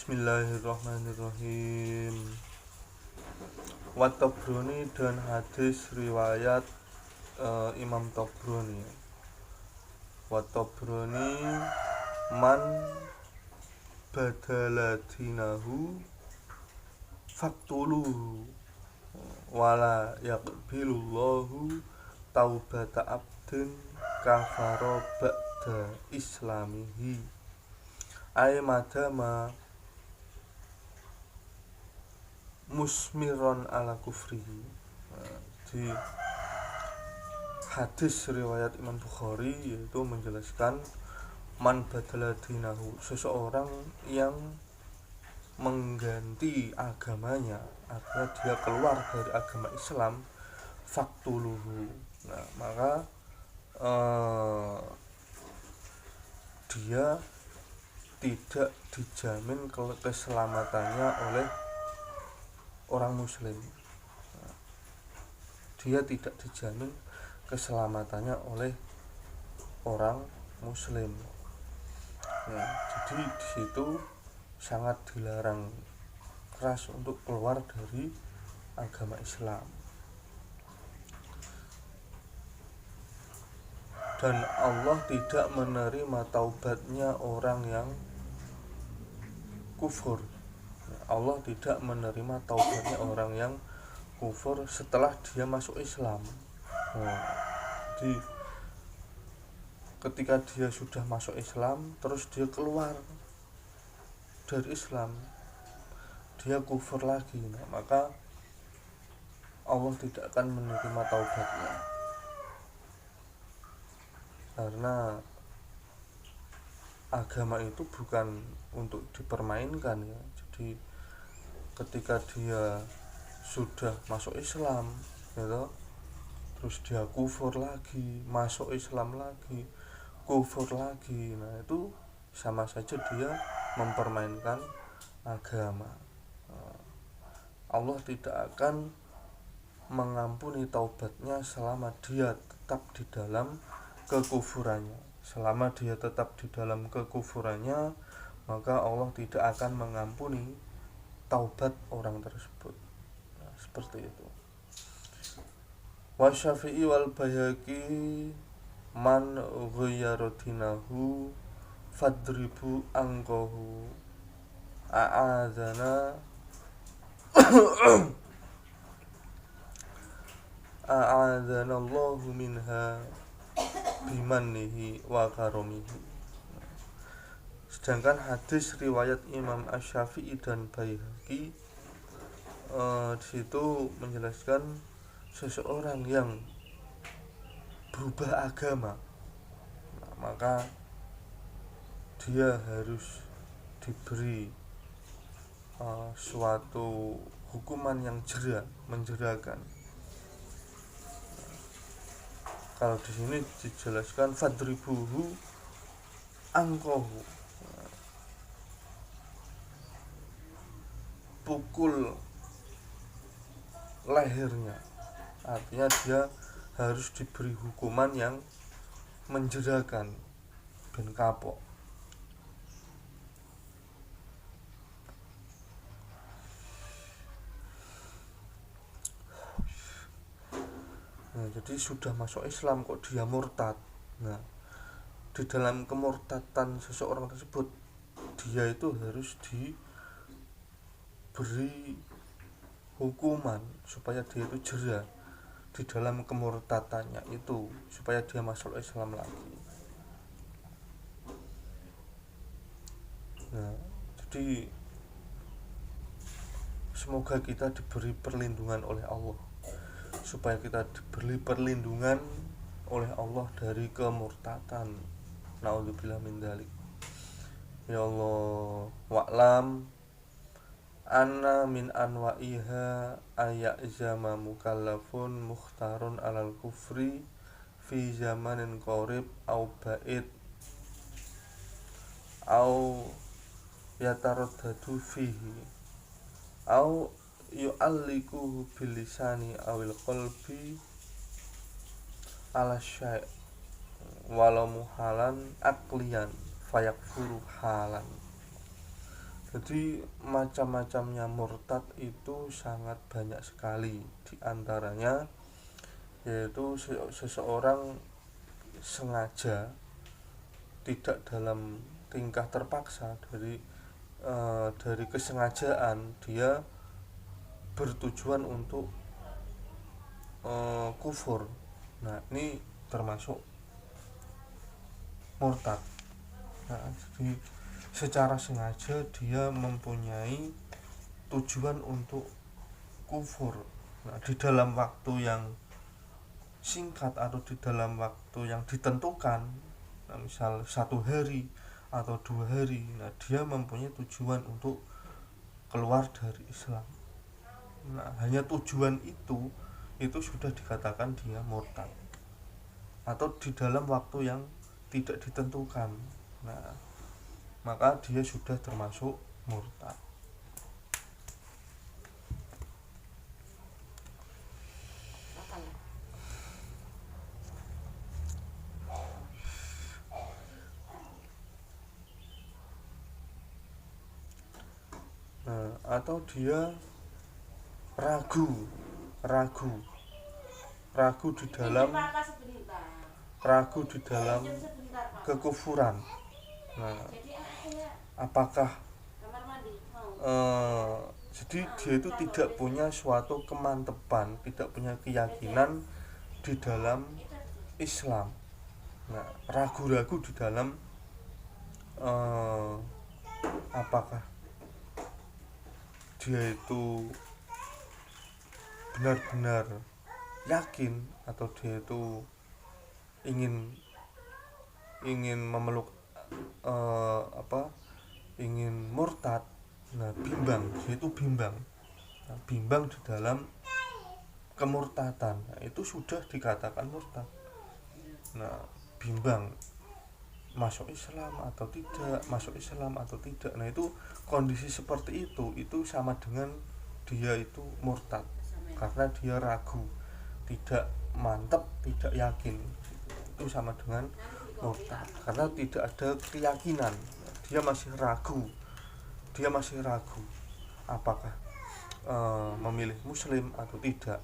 Bismillahirrahmanirrahim. Wa Tabrani dan hadis riwayat Imam Tabrani. Wa Tabrani man badala dinahu faktuluhu wala yaqbilullahu taubata abdin kafara ba'da islamihi ay madama musmiron ala kufrihi. Di hadis riwayat Imam Bukhari yaitu menjelaskan man badala dinahu, seseorang yang mengganti agamanya, artinya dia keluar dari agama Islam, faktuluhu, nah maka dia tidak dijamin keselamatannya oleh orang muslim. Dia tidak dijamin keselamatannya oleh orang muslim. Nah, jadi di situ sangat dilarang keras untuk keluar dari agama Islam. Dan Allah tidak menerima taubatnya orang yang kufur. Allah tidak menerima taubatnya orang yang kufur setelah dia masuk Islam. Jadi ketika dia sudah masuk Islam terus dia keluar dari Islam, dia kufur lagi, nah, maka Allah tidak akan menerima taubatnya, karena agama itu bukan untuk dipermainkan ya. Jadi ketika dia sudah masuk Islam gitu, terus dia kufur lagi, masuk Islam lagi, kufur lagi, nah itu sama saja dia mempermainkan agama. Allah tidak akan mengampuni taubatnya selama dia tetap di dalam kekufurannya. Selama dia tetap di dalam kekufurannya, maka Allah tidak akan mengampuni taubat orang tersebut. Nah, seperti itu. Wa Syafi'i wal Baihaqi man ghayyara dinahu fadribu angkahu a'adzana a'adzanallahu minha bimannihi wa karomihi. Sedangkan hadis riwayat Imam Asy-Syafi'i dan Baihaqi di situ menjelaskan seseorang yang berubah agama, nah, maka dia harus diberi suatu hukuman yang menjerakan. Kalau di sini dijelaskan fadribuhu angkohu, pukul lehernya, artinya dia harus diberi hukuman yang menjerakan, ben kapok. Nah, jadi sudah masuk Islam kok dia murtad. Nah, di dalam kemurtadan seseorang tersebut, dia itu harus diberi hukuman supaya dia itu jera di dalam kemurtadannya itu, supaya dia masuk Islam lagi. Nah, jadi semoga kita diberi perlindungan oleh Allah, supaya kita diberi perlindungan oleh Allah dari kemurtadan. Naudzubillah min dzalik. Ya Allah, wa'lam anna min anwa'iha ayazama mukallafun mukhtarun alal kufri fi zamanin qarib au ba'id au yataraddadu fihi au yu'allikuhu bilisani awil qalbi ala syai' walau muhalan aklian fayakfuru halan. Jadi macam-macamnya murtad itu sangat banyak sekali. Di antaranya yaitu seseorang sengaja, tidak dalam tingkah terpaksa, dari kesengajaan dia bertujuan untuk kufur. Nah, ini termasuk murtad. Nah, jadi secara sengaja dia mempunyai tujuan untuk kufur. Nah, di dalam waktu yang singkat atau di dalam waktu yang ditentukan, nah, misal 1 hari atau 2 hari, nah dia mempunyai tujuan untuk keluar dari Islam. Nah, hanya tujuan itu sudah dikatakan dia murtad, atau di dalam waktu yang tidak ditentukan. Nah, maka dia sudah termasuk murtad. Nah, atau dia ragu di dalam kekufuran. Nah, apakah jadi dia itu tidak punya suatu kemantepan, tidak punya keyakinan di dalam Islam. Nah, ragu-ragu di dalam apakah dia itu benar-benar yakin atau dia itu ingin memeluk ingin murtad. Nah, bimbang, dia itu bimbang. Nah, bimbang di dalam kemurtadan. Nah, itu sudah dikatakan murtad. Nah, bimbang masuk Islam atau tidak. Nah, itu kondisi seperti itu sama dengan dia itu murtad, karena dia ragu, tidak mantap, tidak yakin. Itu sama dengan murtad, karena tidak ada keyakinan. Dia masih ragu apakah memilih muslim atau tidak,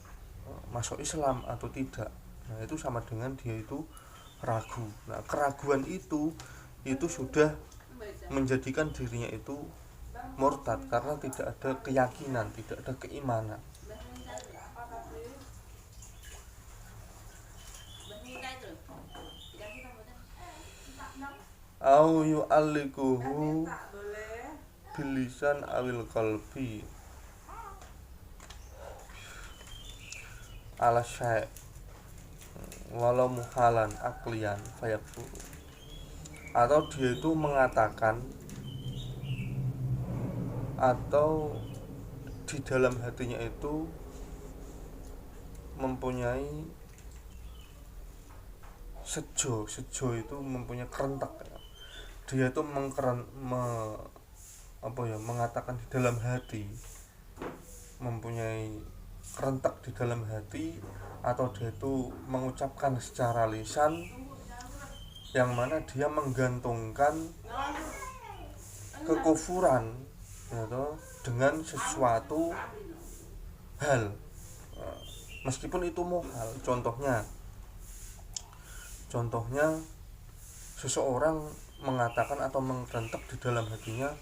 masuk Islam atau tidak. Nah, itu sama dengan dia itu ragu. Nah, keraguan itu sudah menjadikan dirinya itu murtad, karena tidak ada keyakinan, tidak ada keimanan. Au yu'allikuhu bilisan awil qalbi ala syai' walau muhalan aklian fayakfur. Atau dia itu mengatakan, atau di dalam hatinya itu mempunyai sejo itu mempunyai kerentak. Dia itu mengatakan di dalam hati, mempunyai kerentak di dalam hati, atau dia itu mengucapkan secara lisan, yang mana dia menggantungkan kekufuran dengan sesuatu hal, meskipun itu muhal. Contohnya seseorang mengatakan atau mengkerentak di dalam hatinya,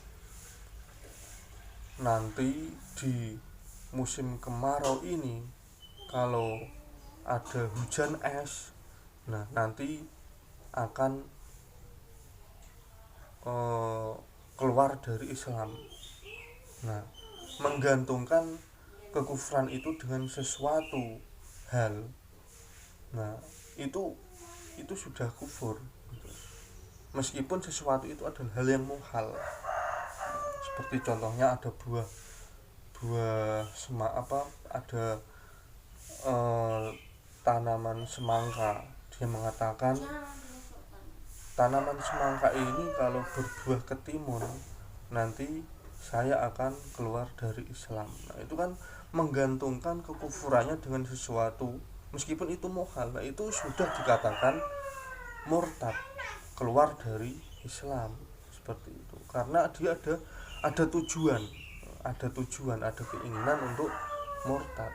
nanti di musim kemarau ini kalau ada hujan es, nah nanti akan keluar dari Islam. Nah, menggantungkan kekufuran itu dengan sesuatu hal, nah itu sudah kufur, meskipun sesuatu itu adalah hal yang muhal. Seperti contohnya ada ada tanaman semangka. Dia mengatakan tanaman semangka ini kalau berbuah ketimun, nanti saya akan keluar dari Islam. Nah, itu kan menggantungkan kekufurannya dengan sesuatu, meskipun itu muhal. Nah, itu sudah dikatakan murtad, keluar dari Islam, seperti itu, karena dia ada ada tujuan, ada keinginan untuk murtad.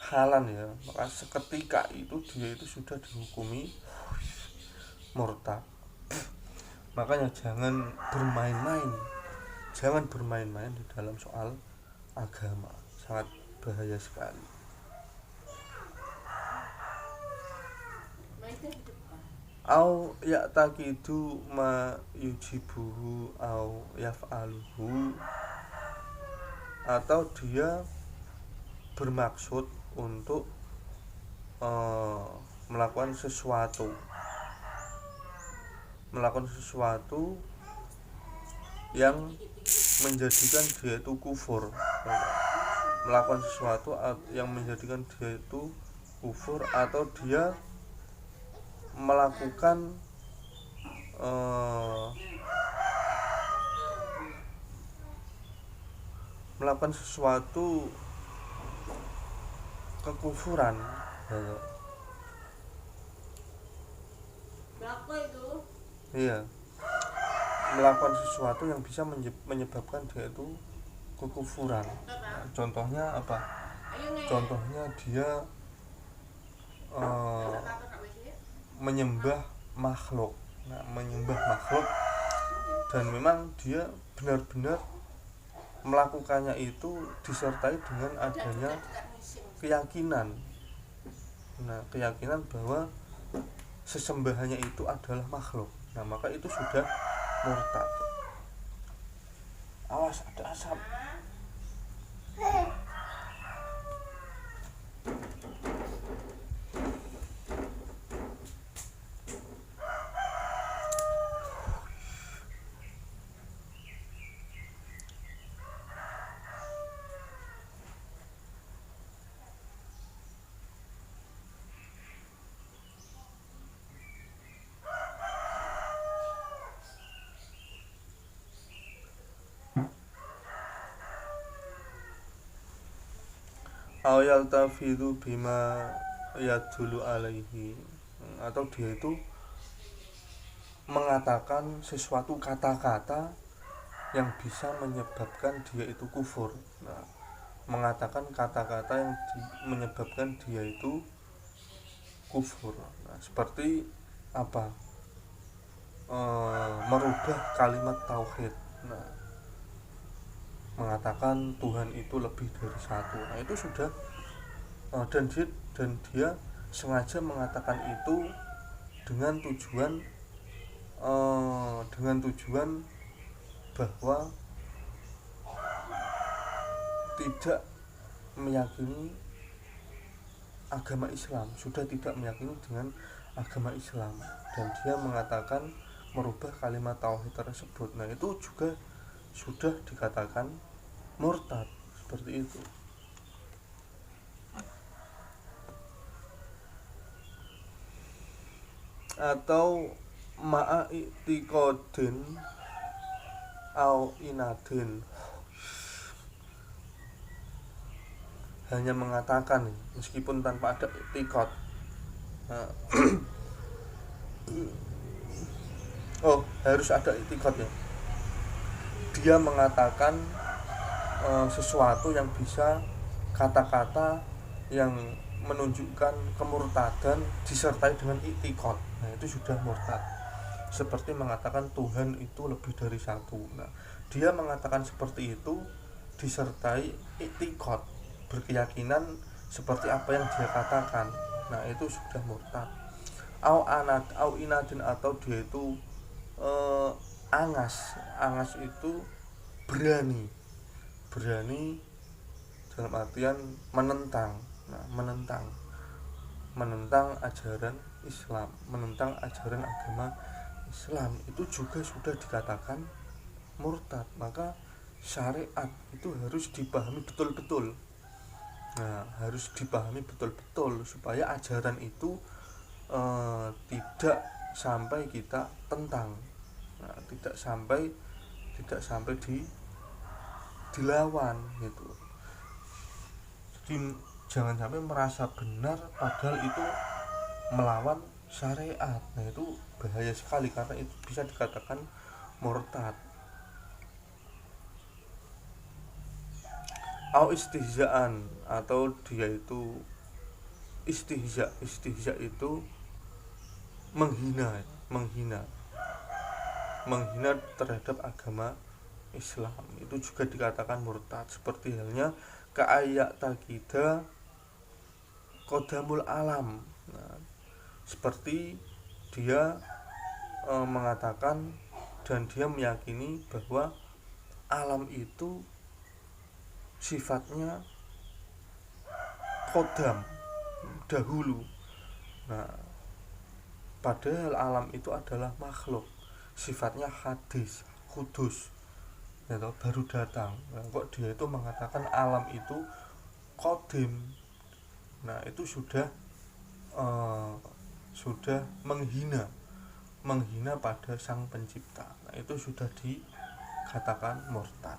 Halan ya, maka seketika itu dia itu sudah dihukumi murtad. Makanya jangan bermain-main di dalam soal agama, sangat bahaya sekali. Au ya'taqidu ma yujibuhu au yaf'aluhu, atau dia bermaksud untuk melakukan sesuatu yang menjadikan dia itu kufur, melakukan sesuatu yang menjadikan dia itu kufur, atau dia melakukan sesuatu kekufuran. Iya, melakukan sesuatu yang bisa menyebabkan dia itu kekufuran. Nah, contohnya apa? Contohnya dia menyembah makhluk. Nah, menyembah makhluk dan memang dia benar-benar melakukannya itu disertai dengan adanya keyakinan. Nah, keyakinan bahwa sesembahannya itu adalah makhluk. Nah, maka itu sudah murtad. Awas, ada asap. Aw yaltafidu bima yadulu alaihi, atau dia itu mengatakan sesuatu kata-kata yang bisa menyebabkan dia itu kufur. Nah, mengatakan kata-kata yang menyebabkan dia itu kufur. Nah, seperti apa? Merubah kalimat tauhid. Nah, mengatakan Tuhan itu lebih dari satu. Nah, itu sudah dan dia sengaja mengatakan itu dengan tujuan bahwa tidak meyakini agama Islam, sudah tidak meyakini dengan agama Islam, dan dia mengatakan merubah kalimat tauhid tersebut. Nah, itu juga sudah dikatakan murtad, seperti itu. Atau ma'i'tiqodin au inadin, hanya mengatakan meskipun tanpa ada i'tiqad. Nah, harus ada i'tiqad ya. Dia mengatakan sesuatu yang bisa, kata-kata yang menunjukkan kemurtadan disertai dengan i'tiqad. Nah, itu sudah murtad. Seperti mengatakan Tuhan itu lebih dari satu. Nah, dia mengatakan seperti itu disertai i'tiqad, berkeyakinan seperti apa yang dia katakan. Nah, itu sudah murtad. Au inadin, atau dia itu angas itu berani dalam artian menentang. Nah, menentang ajaran Islam, menentang ajaran agama Islam, itu juga sudah dikatakan murtad. Maka syariat itu harus dipahami betul-betul. Nah, harus dipahami betul-betul supaya ajaran itu tidak sampai kita tentang. Nah, tidak sampai dilawan gitu. Jadi jangan sampai merasa benar padahal itu melawan syariat. Nah itu bahaya sekali karena itu bisa dikatakan murtad. Au istihzaan, atau dia itu istihza. Istihza itu menghina, menghina terhadap agama Islam, itu juga dikatakan murtad. Seperti halnya kaayak takida kodamul alam. Nah, seperti dia mengatakan dan dia meyakini bahwa alam itu sifatnya kodam, dahulu. Nah, padahal alam itu adalah makhluk, sifatnya hadis, kudus, ya toh, baru datang. Nah, kok dia itu mengatakan alam itu kodim. Nah itu sudah menghina pada sang pencipta. Nah itu sudah dikatakan murtad.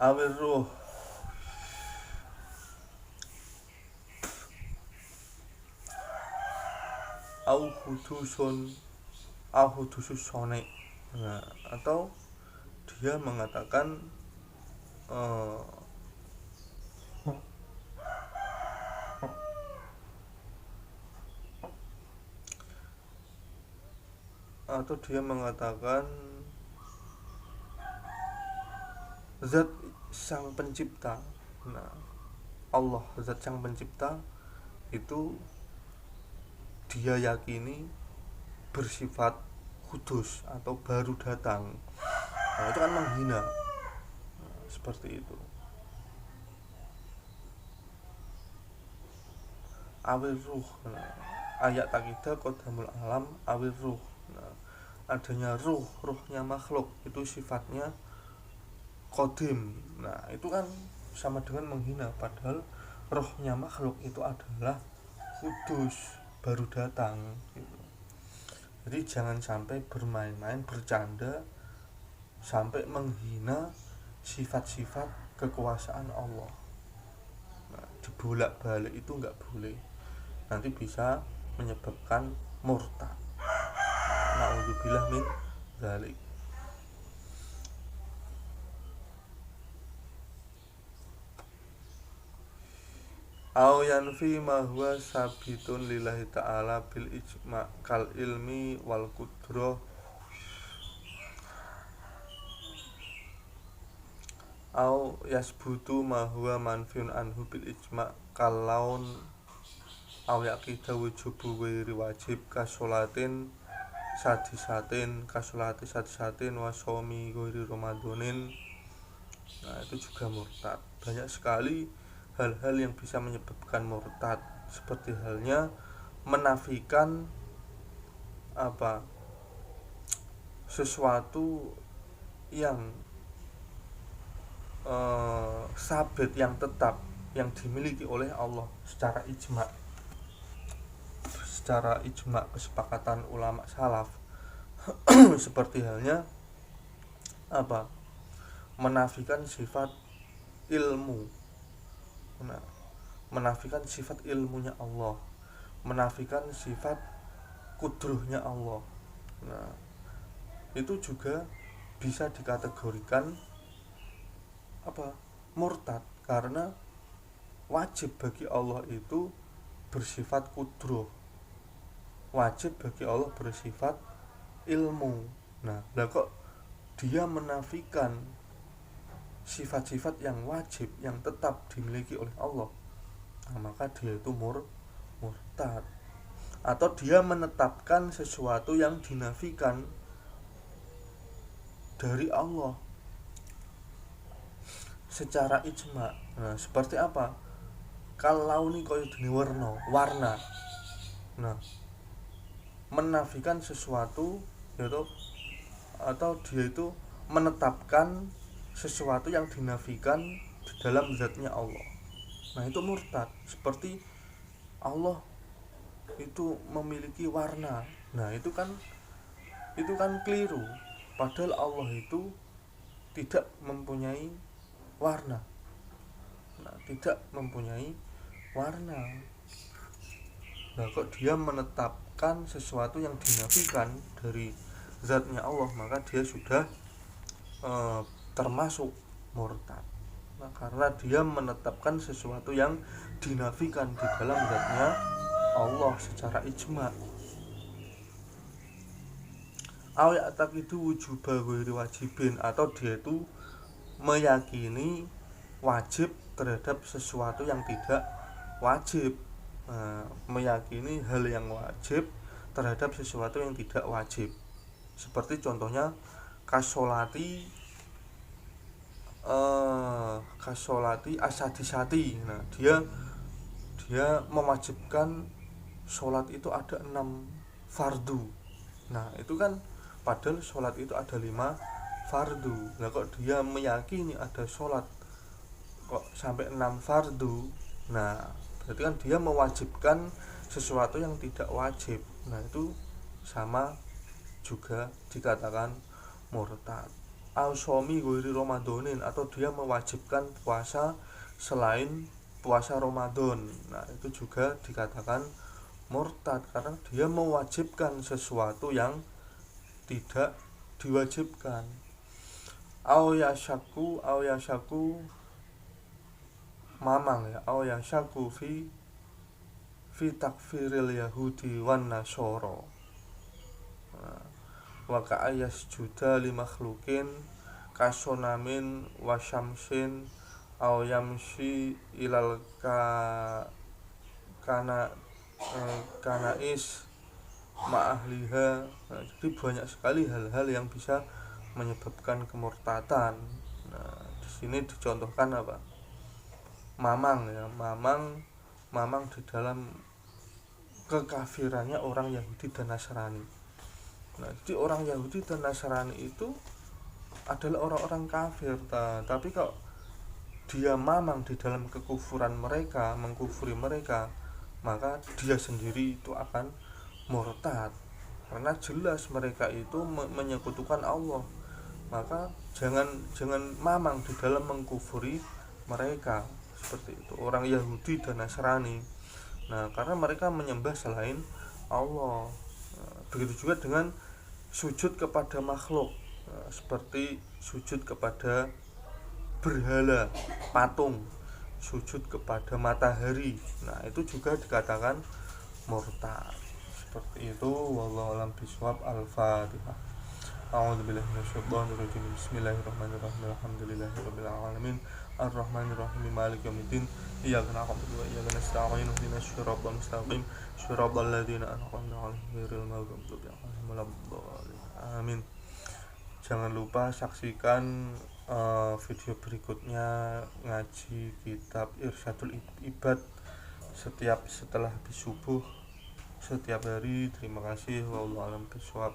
Awil ruh, au hudusus sonek. Nah, atau dia mengatakan zat sang pencipta. Nah, Allah, zat sang pencipta itu dia yakini bersifat kudus atau baru datang. Nah itu kan menghina. Nah, seperti itu. Awil ruh. Nah, ayat takidah kodamul alam awil ruh. Nah, adanya ruhnya makhluk itu sifatnya kodim. Nah itu kan sama dengan menghina, padahal rohnya makhluk itu adalah kudus, baru datang gitu. Jadi jangan sampai bermain-main, bercanda sampai menghina sifat-sifat kekuasaan Allah. Nah, dibolak-balik itu nggak boleh, nanti bisa menyebabkan murtad. Na'udzubillah min dzalik. Au yanfi ma huwa sabitun lillahi ta'ala bil ijma' kal ilmi wal qudrah au yasbutu ma huwa manfiun anhu bil ijma' kal laun au yaqidah wujubu ghairi wajib kasolatin sadisatin wa shaumi ghairi ramadonin. Nah itu juga murtad. Banyak sekali hal-hal yang bisa menyebabkan murtad, seperti halnya menafikan sesuatu yang sabit, yang tetap, yang dimiliki oleh Allah secara ijma kesepakatan ulama salaf. Seperti halnya menafikan sifat ilmu. Nah, menafikan sifat ilmunya Allah, menafikan sifat kudruhnya Allah. Nah, itu juga bisa dikategorikan murtad, karena wajib bagi Allah itu bersifat kudruh, wajib bagi Allah bersifat ilmu. Nah, lah kok dia menafikan sifat-sifat yang wajib, yang tetap dimiliki oleh Allah, nah, maka dia itu murtad. Atau dia menetapkan sesuatu yang dinafikan dari Allah secara ijma. Nah, seperti apa? Kalau ini koyo dene warna. Nah, menafikan sesuatu yaitu, atau dia itu menetapkan sesuatu yang dinafikan di dalam zatnya Allah. Nah itu murtad. Seperti Allah itu memiliki warna. Nah itu kan keliru. Padahal Allah itu tidak mempunyai warna. tidak mempunyai warna. Nah, kok dia menetapkan sesuatu yang dinafikan dari zatnya Allah, maka dia sudah termasuk murtad. Nah, karena dia menetapkan sesuatu yang dinafikan di dalam zatnya Allah secara ijma. Aw ya'taqidu wujuba ghairi wajibin, atau dia itu meyakini wajib terhadap sesuatu yang tidak wajib. Meyakini hal yang wajib terhadap sesuatu yang tidak wajib. Seperti contohnya kasolati asadisati. Nah, dia mewajibkan sholat itu ada 6 fardu. Nah, itu kan padahal sholat itu ada 5 fardu. Nah, kok dia meyakini ada sholat kok sampai 6 fardu. Nah, berarti kan dia mewajibkan sesuatu yang tidak wajib. Nah, itu sama juga dikatakan murtad. Al-shomi ghairi Ramadonin, atau dia mewajibkan puasa selain puasa Ramadan. Nah, itu juga dikatakan murtad karena dia mewajibkan sesuatu yang tidak diwajibkan. Au yashaku mamang ya, au yashaku fi takfiril yahudi wan nasoro. Wa ka'ayas juda li makhlukin kasonamin wa syamsin au yamshi ilal kanais ma'ahliha. Nah, jadi banyak sekali hal-hal yang bisa menyebabkan kemurtadan. Nah, di sini dicontohkan apa? Mamang ya, mamang di dalam kekafirannya orang Yahudi dan Nasrani. Nah, jadi orang Yahudi dan Nasrani itu adalah orang-orang kafir, tapi kok dia mamang di dalam kekufuran mereka, mengkufuri mereka, maka dia sendiri itu akan murtad. Karena jelas mereka itu menyekutukan Allah. Maka jangan mamang di dalam mengkufuri mereka seperti itu, orang Yahudi dan Nasrani. Nah, karena mereka menyembah selain Allah. Begitu juga dengan sujud kepada makhluk, seperti sujud kepada berhala, patung, sujud kepada matahari. Nah, itu juga dikatakan murtad. Seperti itu. Wallahu a'lam bishawab. Al-Fatihah. A'udzubillahi minasyaitonir rajim. Bismillahirrahmanirrahim. Alhamdulillahirabbil alamin. Ar-Rahmanir-Rahim. Maliki yaumiddin. Iyyaka na'budu wa iyyaka nasta'in. Ihdinas siratal mustaqim. Shiratal ladzina an'amta 'alaihim ghairil maghdubi 'alaihim waladdallin. Amin. Jangan lupa saksikan video berikutnya ngaji kitab Irsyadul Ibad setelah habis subuh setiap hari. Terima kasih. Wallahu a'lam bishawab.